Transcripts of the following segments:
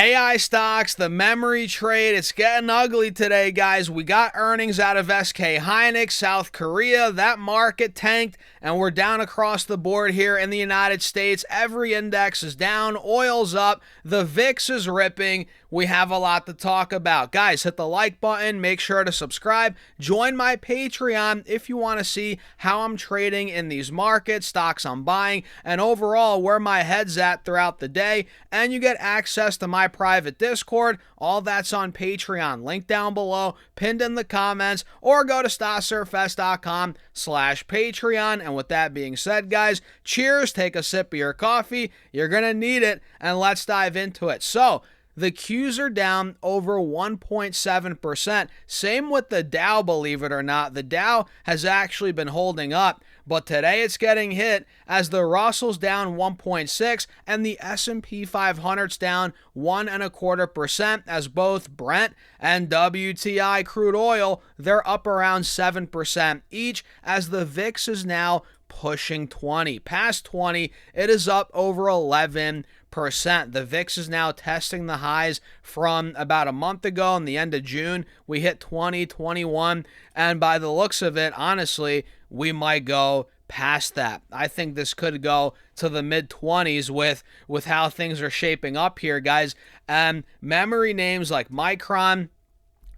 AI stocks, the memory trade, it's getting ugly today, guys. We got earnings out of SK Hynix, South Korea. That market tanked, and we're down across the board here in the United States. Every index is down, oil's up, the VIX is ripping. We have a lot to talk about. Guys, hit the like button, make sure to subscribe, join my Patreon if you want to see how I'm trading in these markets, stocks I'm buying, and overall where my head's at throughout the day. And you get access to my private Discord. All that's on Patreon. Link down below, pinned in the comments, or go to stocks.surfs.com/Patreon. And with that being said, guys, cheers, take a sip of your coffee. You're going to need it, and let's dive into it. So, the Qs are down over 1.7%. Same with the Dow, believe it or not. The Dow has actually been holding up, but today it's getting hit as the Russell's down 1.6 and the S&P 500's down 1.25% as both Brent and WTI crude oil, they're up around 7% each as the VIX is now pushing 20. Past 20, it is up over 11%. The VIX is now testing the highs from about a month ago in the end of June. We hit 20, 21, and by the looks of it, honestly, we might go past that. I think this could go to the mid-20s with how things are shaping up here, guys. And memory names like Micron,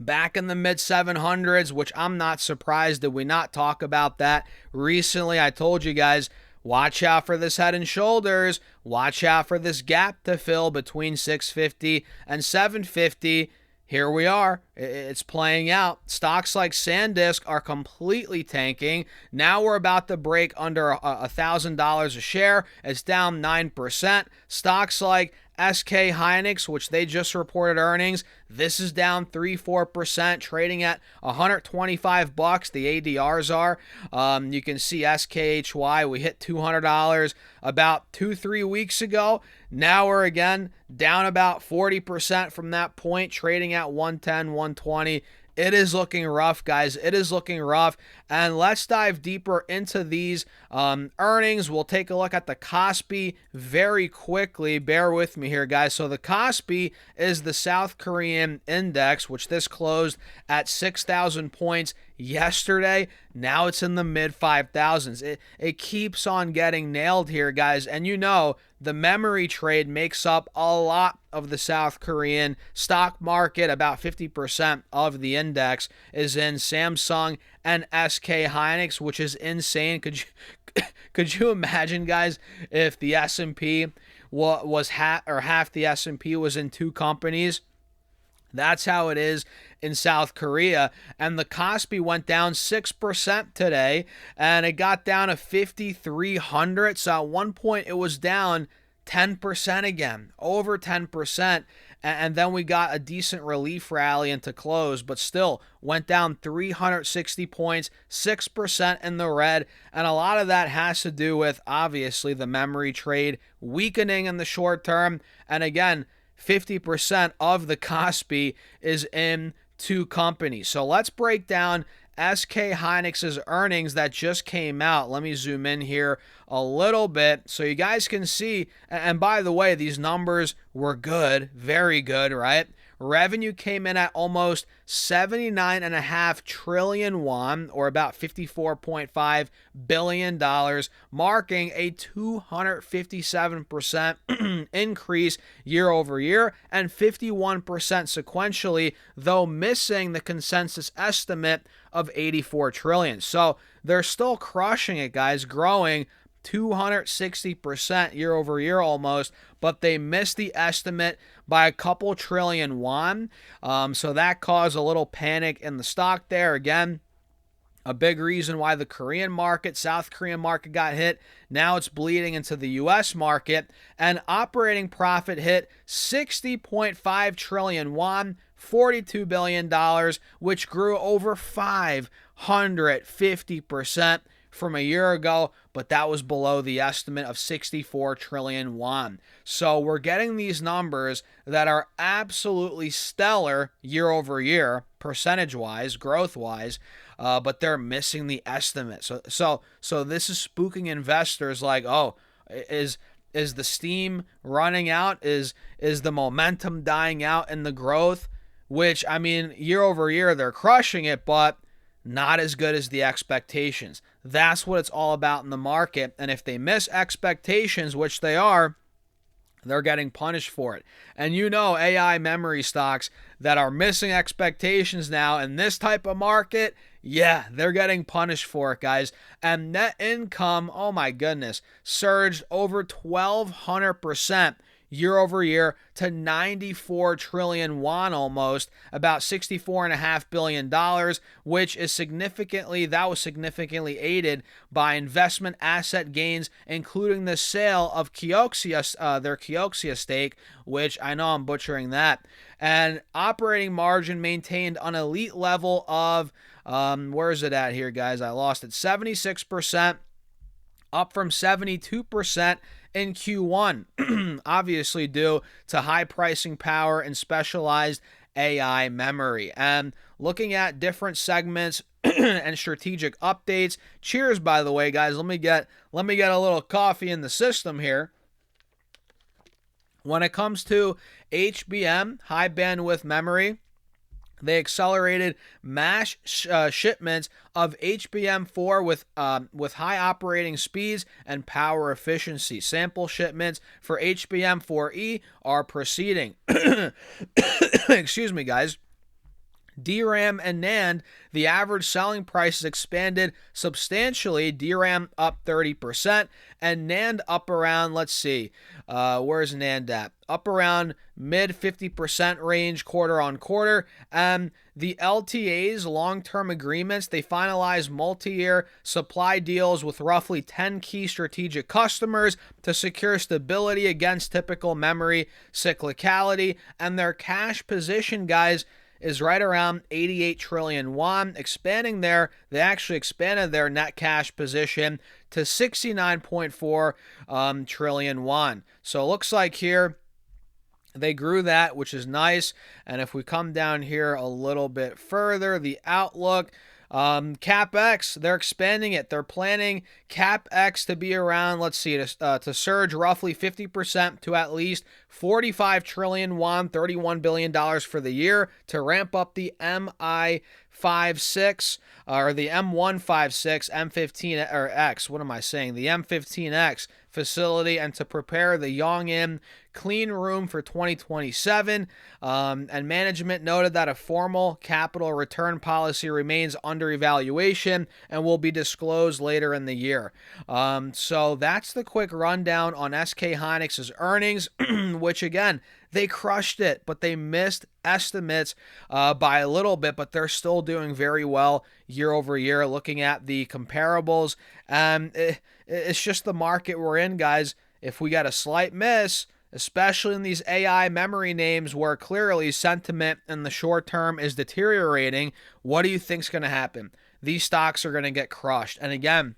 back in the mid-700s, which I'm not surprised that we not talk about that. Recently, I told you guys, watch out for this head and shoulders. Watch out for this gap to fill between 650 and 750. Here we are. It's playing out. Stocks like SanDisk are completely tanking. Now we're about to break under $1,000 a share. It's down 9%. Stocks like SK Hynix, which they just reported earnings, this is down 3-4%, trading at $125. The ADRs are. You can see SKHY, we hit $200 about 2-3 weeks ago. Now we're again down about 40% from that point, trading at 110, 120. It is looking rough, guys. It is looking rough. And let's dive deeper into these earnings. We'll take a look at the Kospi very quickly. Bear with me here, guys. So the Kospi is the South Korean index, which this closed at 6,000 points yesterday. Now it's in the mid 5,000s. It keeps on getting nailed here, guys. And you know, the memory trade makes up a lot of the South Korean stock market. About 50% of the index is in Samsung and SK Hynix, which is insane. Could you imagine, guys, if the S&P was half the S&P was in two companies? That's how it is in South Korea. And the Kospi went down 6% today, and it got down to 5,300. So at one point, it was down 10% again, over 10%. And then we got a decent relief rally into close, but still went down 360 points, 6% in the red. And a lot of that has to do with, obviously, the memory trade weakening in the short term. And again, 50% of the Kospi is in two companies. So let's break down SK Hynix's earnings that just came out. Let me zoom in here a little bit so you guys can see. And by the way, these numbers were good, very good, right? Revenue came in at almost 79.5 trillion won, or about $54.5 billion, marking a 257% increase year over year and 51% sequentially, though missing the consensus estimate of 84 trillion. So they're still crushing it, guys, growing 260% year over year almost, but they missed the estimate by a couple trillion won. So that caused a little panic in the stock there. Again, a big reason why the Korean market, South Korean market got hit. Now it's bleeding into the U.S. market. And operating profit hit 60.5 trillion won, $42 billion, which grew over 550% from a year ago, but that was below the estimate of 64 trillion won. So we're getting these numbers that are absolutely stellar year over year, percentage-wise, growth-wise, but they're missing the estimate. So this is spooking investors like, oh, is Is the steam running out? Is the momentum dying out in the growth? Which, I mean, year over year, they're crushing it, but not as good as the expectations. That's what it's all about in the market. And if they miss expectations, which they are, they're getting punished for it. And you know, AI memory stocks that are missing expectations now in this type of market, yeah, they're getting punished for it, guys. And net income, oh my goodness, surged over 1,200% year over year to 94 trillion won almost, about $64.5 billion, which is significantly aided by investment asset gains, including the sale of Kioxia, their Kioxia stake, which I know I'm butchering that. And operating margin maintained an elite level of, where is it at here, guys? I lost it. 76%, up from 72% in Q1, obviously due to high pricing power and specialized AI memory. And looking at different segments and strategic updates. Cheers, by the way, guys. Let me get a little coffee in the system here. When it comes to HBM, high bandwidth memory, they accelerated mass shipments of HBM4 with high operating speeds and power efficiency. Sample shipments for HBM4E are proceeding. Excuse me, guys. DRAM and NAND, the average selling prices expanded substantially. DRAM up 30% and NAND up around, let's see, where's NAND at? Up around mid 50% range quarter on quarter. The LTAs, long-term agreements, they finalized multi-year supply deals with roughly 10 key strategic customers to secure stability against typical memory cyclicality. And their cash position, guys, is right around 88 trillion won. They actually expanded their net cash position to 69.4 trillion won. So it looks like here they grew that, which is nice. And if we come down here a little bit further, the outlook, CapEx, they're expanding it. They're planning CapEx to be around, let's see, to surge roughly 50% to at least 45 trillion won, $31 billion for the year, to ramp up the MI56 or the M156, M15 or X, what am I saying? The M15X facility, and to prepare the Yongin clean room for 2027. And management noted that a formal capital return policy remains under evaluation and will be disclosed later in the year. So that's the quick rundown on SK Hynix's earnings, which again, they crushed it, but they missed estimates by a little bit, but they're still doing very well year over year. Looking at the comparables, it's just the market we're in, guys. If we got a slight miss, especially in these AI memory names where clearly sentiment in the short term is deteriorating, what do you think's going to happen? These stocks are going to get crushed. And again,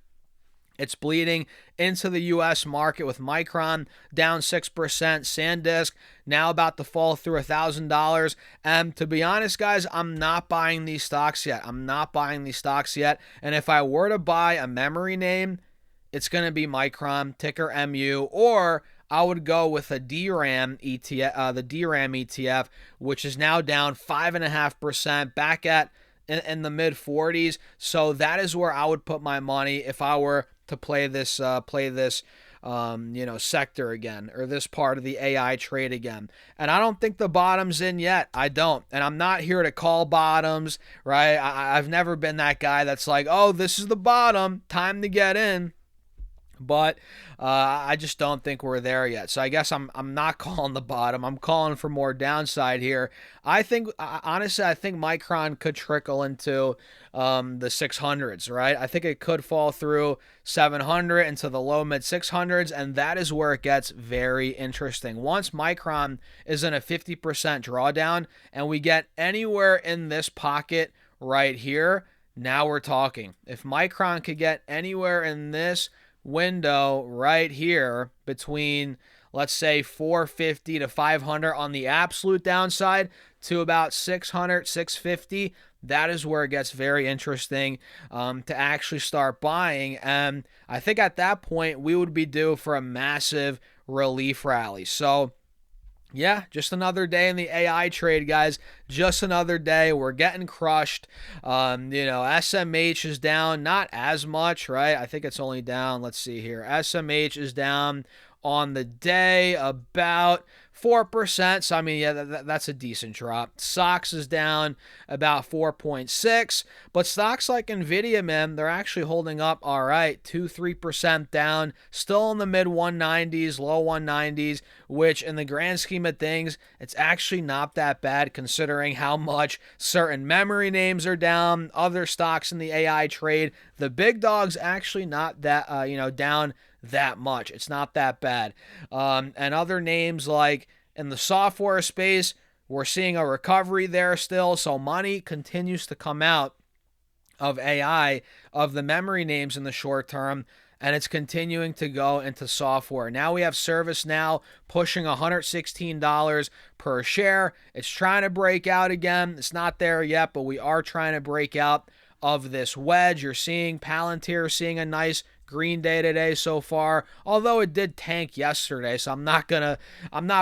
it's bleeding into the U.S. market with Micron down 6%, SanDisk now about to fall through $1,000. And to be honest, guys, I'm not buying these stocks yet. And if I were to buy a memory name, it's going to be Micron, ticker MU, or I would go with a DRAM ETF, the DRAM ETF, which is now down 5.5%, back at in the mid 40s. So that is where I would put my money if I were to play this sector again, or this part of the AI trade again. And I don't think the bottom's in yet. I don't. And I'm not here to call bottoms, right? I've never been that guy that's like, oh, this is the bottom, time to get in. But I just don't think we're there yet. So I guess I'm not calling the bottom. I'm calling for more downside here. Honestly, I think Micron could trickle into the 600s, right? I think it could fall through 700 into the low mid 600s, and that is where it gets very interesting. Once Micron is in a 50% drawdown and we get anywhere in this pocket right here, now we're talking. If Micron could get anywhere in this window right here between, let's say, 450 to 500 on the absolute downside to about 600, 650, that is where it gets very interesting to actually start buying. And I think at that point we would be due for a massive relief rallies. So yeah, just another day in the AI trade, guys. Just another day. We're getting crushed. SMH is down, not as much, right? I think it's only down, let's see here. SMH is down on the day about 4%. So, I mean, yeah, that's a decent drop. SOX is down about 4.6. But stocks like NVIDIA, man, they're actually holding up all right. 2-3% down. Still in the mid 190s, low 190s, which in the grand scheme of things, it's actually not that bad considering how much certain memory names are down. Other stocks in the AI trade, the big dogs actually not that, down that much. It's not that bad. And other names like in the software space, we're seeing a recovery there still. So money continues to come out of AI, of the memory names in the short term, and it's continuing to go into software. Now we have ServiceNow pushing $116 per share. It's trying to break out again. It's not there yet, but we are trying to break out of this wedge. You're seeing Palantir seeing a nice green day today so far, although it did tank yesterday, so I'm not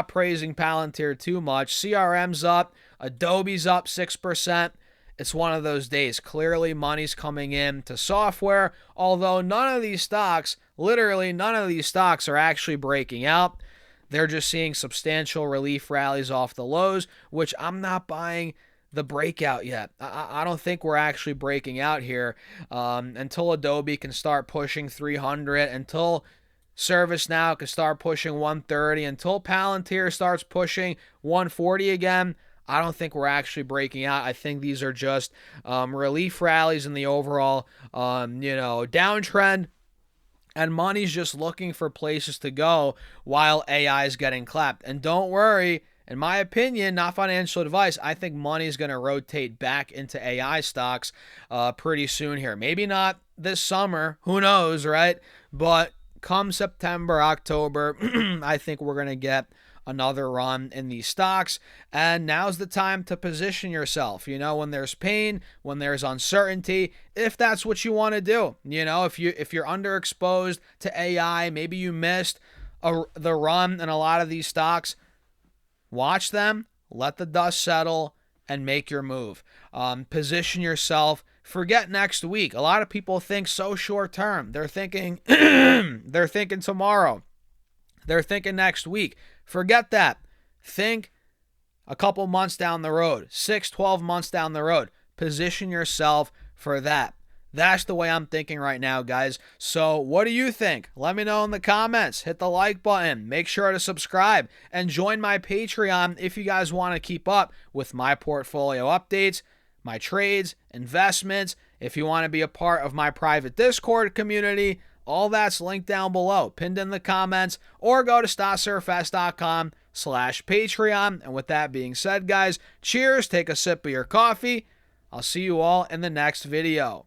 praising Palantir too much. CRM's up, Adobe's up 6%. It's one of those days. Clearly money's coming in to software, although none of these stocks, literally none of these stocks are actually breaking out. They're just seeing substantial relief rallies off the lows, which I'm not buying the breakout yet. I don't think we're actually breaking out here until Adobe can start pushing 300, until ServiceNow can start pushing 130, until Palantir starts pushing 140 again. I don't think we're actually breaking out. I think these are just relief rallies in the overall downtrend. And money's just looking for places to go while AI is getting clapped. And don't worry, in my opinion, not financial advice, I think money is going to rotate back into AI stocks pretty soon here. Maybe not this summer. Who knows, right? But come September, October, I think we're going to get another run in these stocks. And now's the time to position yourself. When there's pain, when there's uncertainty, if that's what you want to do. If you're underexposed to AI, maybe you missed the run in a lot of these stocks. Watch them, let the dust settle, and make your move. Position yourself. Forget next week. A lot of people think so short term. They're thinking they're thinking tomorrow. They're thinking next week. Forget that. Think a couple months down the road, 6, 12 months down the road. Position yourself for that. That's the way I'm thinking right now, guys. So what do you think? Let me know in the comments. Hit the like button. Make sure to subscribe and join my Patreon if you guys want to keep up with my portfolio updates, my trades, investments. If you want to be a part of my private Discord community, all that's linked down below, pinned in the comments, or go to stotsurfs.com/Patreon. And with that being said, guys, cheers. Take a sip of your coffee. I'll see you all in the next video.